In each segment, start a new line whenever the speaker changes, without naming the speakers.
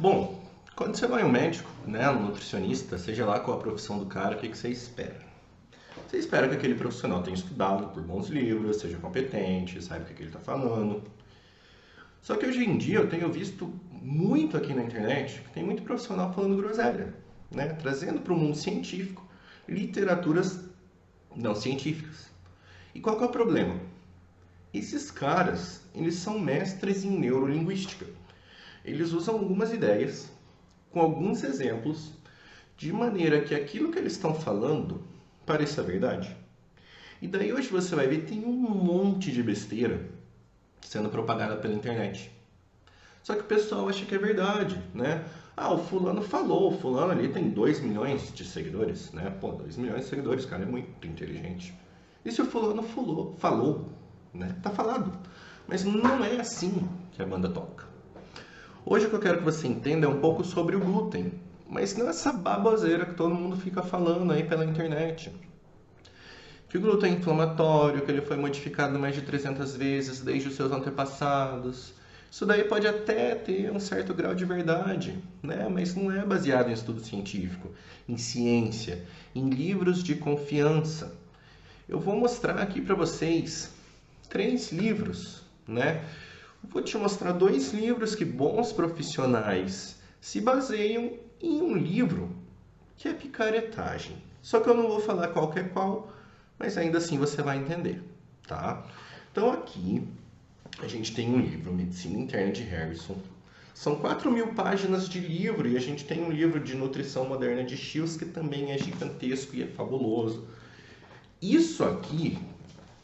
Bom, quando você vai ao médico, né, um nutricionista, seja lá qual a profissão do cara, o que você espera? Você espera que aquele profissional tenha estudado por bons livros, seja competente, saiba o que ele está falando. Só que hoje em dia eu tenho visto muito aqui na internet que tem muito profissional falando groselha, né, trazendo para o mundo científico literaturas não científicas. E qual que é o problema? Esses caras, eles são mestres em neurolinguística. Eles usam algumas ideias, com alguns exemplos, de maneira que aquilo que eles estão falando pareça verdade. E daí hoje você vai ver tem um monte de besteira sendo propagada pela internet. Só que o pessoal acha que é verdade, né? Ah, o fulano falou, o fulano ali tem 2 milhões de seguidores, né? Pô, 2 milhões de seguidores, o cara é muito inteligente. E se o fulano falou, né? Tá falado. Mas não é assim que a banda toca. Hoje o que eu quero que você entenda é um pouco sobre o glúten, mas não essa baboseira que todo mundo fica falando aí pela internet. Que o glúten é inflamatório, que ele foi modificado mais de 300 vezes desde os seus antepassados. Isso daí pode até ter um certo grau de verdade, né? Mas não é baseado em estudo científico, em ciência, em livros de confiança. Eu vou mostrar aqui para vocês 3 livros, né? Vou te mostrar 2 livros que bons profissionais se baseiam em um livro que é picaretagem. Só que eu não vou falar qual que é qual, mas ainda assim você vai entender, tá? Então aqui a gente tem um livro, Medicina Interna de Harrison. São 4.000 páginas de livro e a gente tem um livro de Nutrição Moderna de Shields que também é gigantesco e é fabuloso. Isso aqui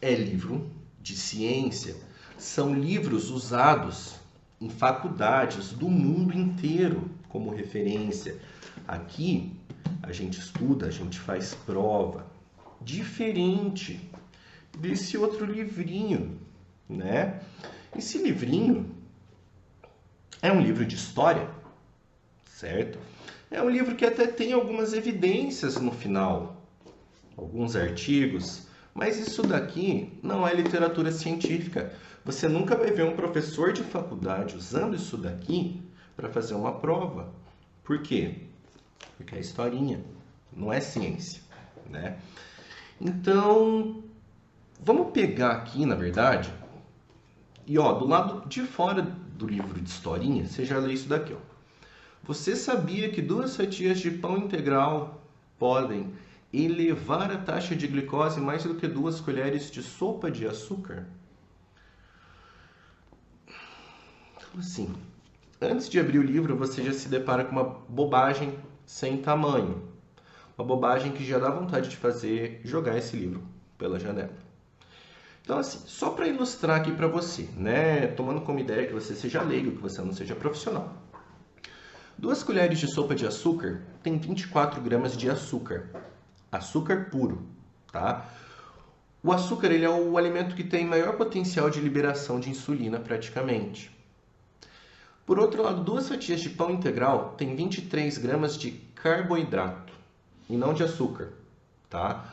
é livro de ciência, são livros usados em faculdades do mundo inteiro como referência. Aqui a gente estuda, a gente faz prova, diferente desse outro livrinho, né? Esse livrinho é um livro de história, certo? É um livro que até tem algumas evidências no final, alguns artigos, mas isso daqui não é literatura científica. Você nunca vai ver um professor de faculdade usando isso daqui para fazer uma prova. Por quê? Porque é historinha, não é ciência, né? Então, vamos pegar aqui, na verdade, e ó, do lado de fora do livro de historinha, você já lê isso daqui, ó. Você sabia que 2 fatias de pão integral podem elevar a taxa de glicose mais do que 2 colheres de sopa de açúcar? Então, assim, antes de abrir o livro, você já se depara com uma bobagem sem tamanho. Uma bobagem que já dá vontade de fazer jogar esse livro pela janela. Então, assim, só para ilustrar aqui para você, né? Tomando como ideia que você seja leigo, que você não seja profissional. 2 colheres de sopa de açúcar tem 24 gramas de açúcar. Açúcar puro, tá? O açúcar ele é o alimento que tem maior potencial de liberação de insulina praticamente. Por outro lado, 2 fatias de pão integral tem 23 gramas de carboidrato e não de açúcar, tá?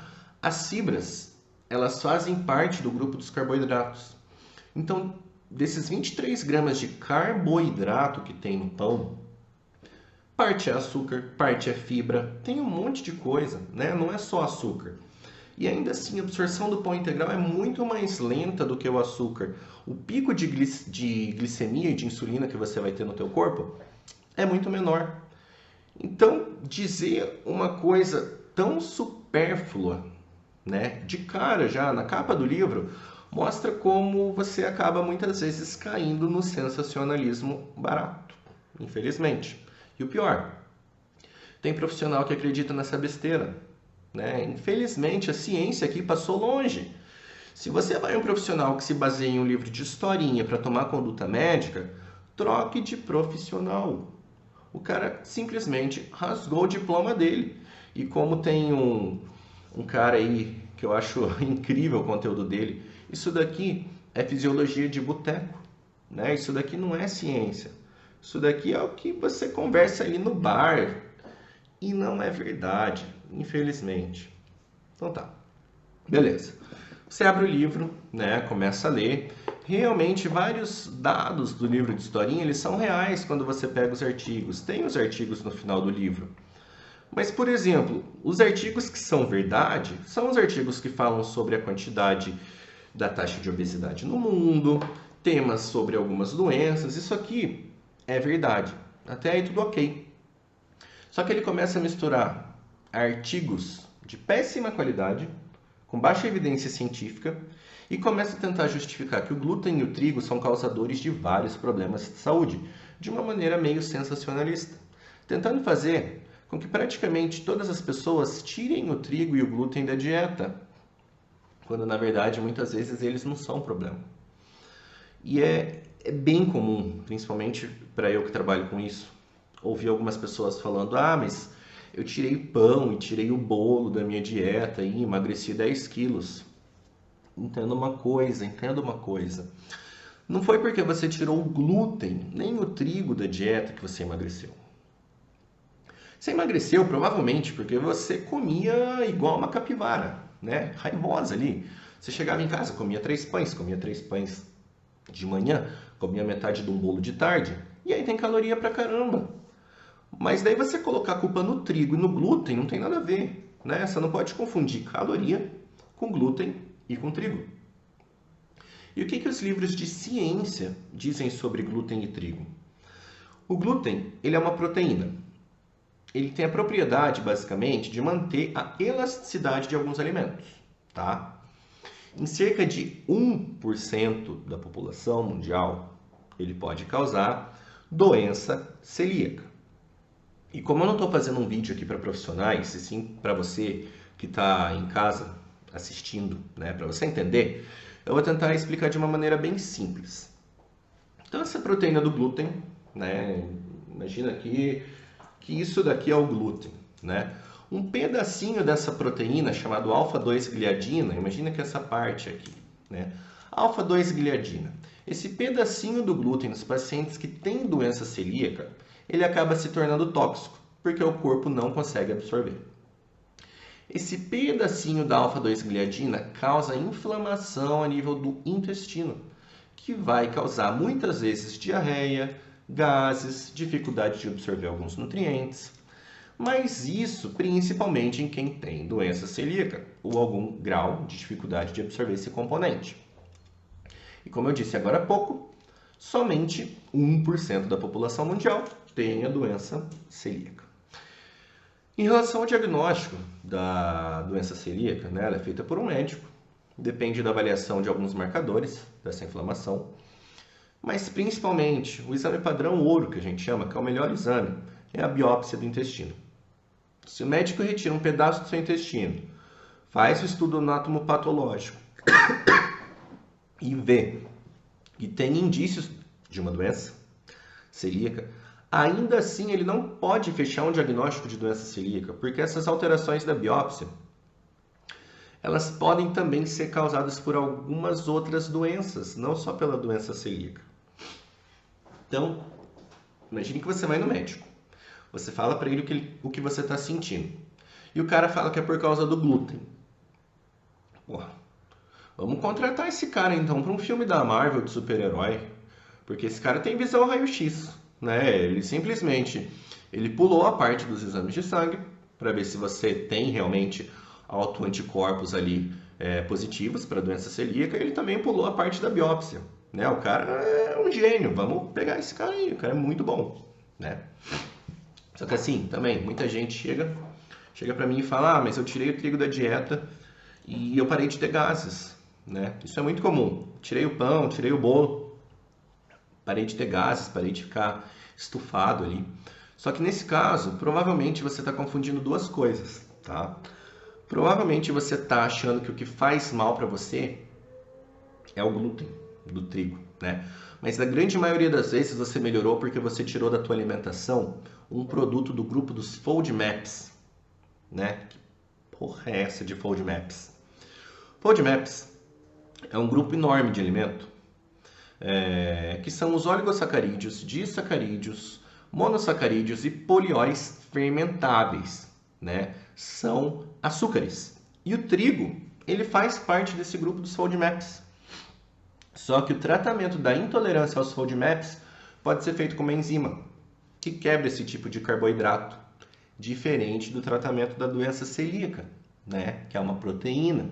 As fibras, elas fazem parte do grupo dos carboidratos. Então, desses 23 gramas de carboidrato que tem no pão, parte é açúcar, parte é fibra, tem um monte de coisa, né? Não é só açúcar. E ainda assim, a absorção do pão integral é muito mais lenta do que o açúcar. O pico de glicemia e de insulina que você vai ter no teu corpo é muito menor. Então, dizer uma coisa tão supérflua, né, de cara já na capa do livro, mostra como você acaba muitas vezes caindo no sensacionalismo barato, infelizmente. E o pior, tem profissional que acredita nessa besteira, né? Infelizmente, a ciência aqui passou longe. Se você vai a um profissional que se baseia em um livro de historinha para tomar conduta médica, troque de profissional. O cara simplesmente rasgou o diploma dele. E como tem um cara aí que eu acho incrível o conteúdo dele, isso daqui é fisiologia de boteco, né? Isso daqui não é ciência. Isso daqui é o que você conversa ali no bar. E não é verdade, infelizmente. Então tá, beleza. Você abre o livro, né? Começa a ler. realmente vários dados do livro de historinha, eles são reais quando você pega os artigos. Tem os artigos no final do livro. Mas, por exemplo, os artigos que são verdade são os artigos que falam sobre a quantidade da taxa de obesidade no mundo, temas sobre algumas doenças. Isso aqui é verdade. Até aí tudo ok. Só que ele começa a misturar artigos de péssima qualidade, com baixa evidência científica, e começa a tentar justificar que o glúten e o trigo são causadores de vários problemas de saúde, de uma maneira meio sensacionalista, tentando fazer com que praticamente todas as pessoas tirem o trigo e o glúten da dieta, quando na verdade muitas vezes eles não são problema. E é bem comum, principalmente para eu que trabalho com isso, ouvir algumas pessoas falando: ah, mas eu tirei pão e tirei o bolo da minha dieta e emagreci 10 quilos. Entenda uma coisa. Não foi porque você tirou o glúten, nem o trigo da dieta que você emagreceu. Você emagreceu provavelmente porque você comia igual uma capivara, né? Raivosa ali. Você chegava em casa, comia 3 pães de manhã, comia metade de um bolo de tarde, e aí tem caloria pra caramba. Mas daí você colocar a culpa no trigo e no glúten não tem nada a ver, né? Você não pode confundir caloria com glúten e com trigo. E o que os livros de ciência dizem sobre glúten e trigo? O glúten, ele é uma proteína. Ele tem a propriedade, basicamente, de manter a elasticidade de alguns alimentos, tá? Em cerca de 1% da população mundial, ele pode causar doença celíaca. E como eu não estou fazendo um vídeo aqui para profissionais, e sim para você que está em casa assistindo, né, para você entender, eu vou tentar explicar de uma maneira bem simples. Então essa proteína do glúten, né, imagina aqui que isso daqui é o glúten, né? Um pedacinho dessa proteína chamado alfa-2-gliadina, imagina que essa parte aqui, né? Alfa-2-gliadina. Esse pedacinho do glúten nos pacientes que têm doença celíaca, ele acaba se tornando tóxico, porque o corpo não consegue absorver. Esse pedacinho da alfa-2-gliadina causa inflamação a nível do intestino, que vai causar muitas vezes diarreia, gases, dificuldade de absorver alguns nutrientes. Mas isso principalmente em quem tem doença celíaca ou algum grau de dificuldade de absorver esse componente. E como eu disse agora há pouco, somente 1% da população mundial tem a doença celíaca. Em relação ao diagnóstico da doença celíaca, né, ela é feita por um médico, depende da avaliação de alguns marcadores dessa inflamação, mas principalmente o exame padrão ouro, que a gente chama, que é o melhor exame, é a biópsia do intestino. Se o médico retira um pedaço do seu intestino, faz o estudo anatomopatológico e vê que tem indícios de uma doença celíaca, ainda assim ele não pode fechar um diagnóstico de doença celíaca, porque essas alterações da biópsia, elas podem também ser causadas por algumas outras doenças, não só pela doença celíaca. Então, imagine que você vai no médico. Você fala para ele o que você está sentindo. E o cara fala que é por causa do glúten. Porra, vamos contratar esse cara então para um filme da Marvel de super-herói. Porque esse cara tem visão raio-x, né? Ele simplesmente pulou a parte dos exames de sangue para ver se você tem realmente autoanticorpos ali positivos para a doença celíaca. E ele também pulou a parte da biópsia, né? O cara é um gênio. Vamos pegar esse cara aí. O cara é muito bom, né? Só que assim, também, muita gente chega para mim e fala: ah, mas eu tirei o trigo da dieta e eu parei de ter gases, né? Isso é muito comum. Tirei o pão, tirei o bolo, parei de ter gases, parei de ficar estufado ali. Só que nesse caso, provavelmente você está confundindo duas coisas, tá? Provavelmente você está achando que o que faz mal para você é o glúten do trigo, né? Mas na grande maioria das vezes você melhorou porque você tirou da tua alimentação um produto do grupo dos FODMAPs, né? Que porra é essa de FODMAPs? FODMAPs é um grupo enorme de alimento, que são os oligosacarídeos, disacarídeos, monossacarídeos e polióis fermentáveis, né? São açúcares. E o trigo, ele faz parte desse grupo dos FODMAPs. Só que o tratamento da intolerância aos FODMAPs pode ser feito com uma enzima que quebra esse tipo de carboidrato, diferente do tratamento da doença celíaca, né? Que é uma proteína,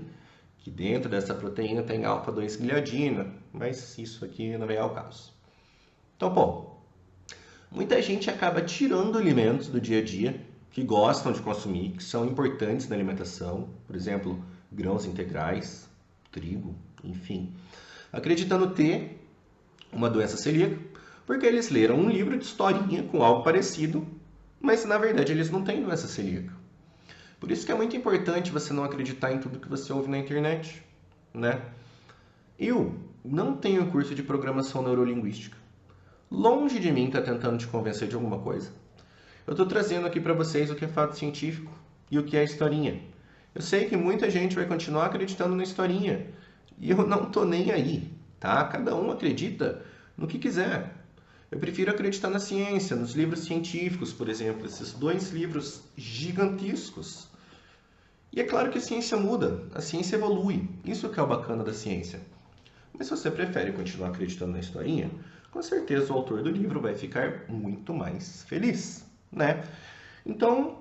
que dentro dessa proteína tem alfa-2-gliadina, mas isso aqui não vem ao caso. Então, bom, muita gente acaba tirando alimentos do dia a dia que gostam de consumir, que são importantes na alimentação, por exemplo, grãos integrais, trigo, enfim, acreditando ter uma doença celíaca, porque eles leram um livro de historinha com algo parecido, mas na verdade eles não têm doença celíaca. Por isso que é muito importante você não acreditar em tudo que você ouve na internet, né? Eu não tenho curso de programação neurolinguística. Longe de mim estar tentando te convencer de alguma coisa. Eu estou trazendo aqui para vocês o que é fato científico e o que é historinha. Eu sei que muita gente vai continuar acreditando na historinha e eu não estou nem aí, tá? Cada um acredita no que quiser. Eu prefiro acreditar na ciência, nos livros científicos, por exemplo, esses 2 livros gigantescos. E é claro que a ciência muda, a ciência evolui, isso que é o bacana da ciência. Mas se você prefere continuar acreditando na historinha, com certeza o autor do livro vai ficar muito mais feliz, né? Então,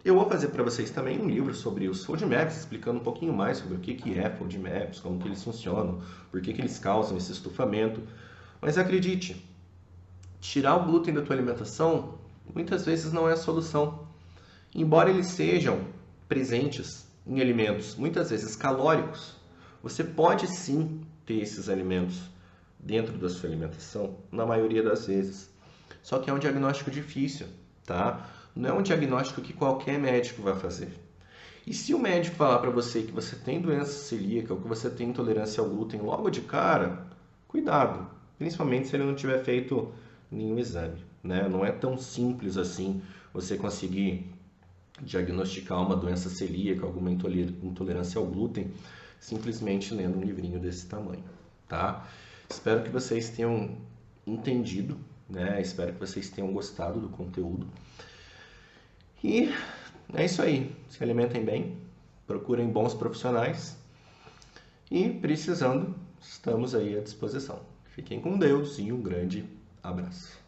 eu vou fazer para vocês também um livro sobre os FODMAPs, explicando um pouquinho mais sobre o que é FODMAPs, como que eles funcionam, por que eles causam esse estufamento. Mas acredite, tirar o glúten da tua alimentação muitas vezes não é a solução. Embora eles sejam presentes em alimentos muitas vezes calóricos, você pode sim ter esses alimentos dentro da sua alimentação, na maioria das vezes. Só que é um diagnóstico difícil, tá? Não é um diagnóstico que qualquer médico vai fazer. E se o médico falar para você que você tem doença celíaca ou que você tem intolerância ao glúten logo de cara, cuidado, principalmente se ele não tiver feito nenhum exame, né? Não é tão simples assim você conseguir diagnosticar uma doença celíaca, alguma intolerância ao glúten, simplesmente lendo um livrinho desse tamanho, tá? Espero que vocês tenham entendido, né? Espero que vocês tenham gostado do conteúdo. E é isso aí. Se alimentem bem, procurem bons profissionais e, precisando, estamos aí à disposição. Fiquem com Deus e um grande abraço.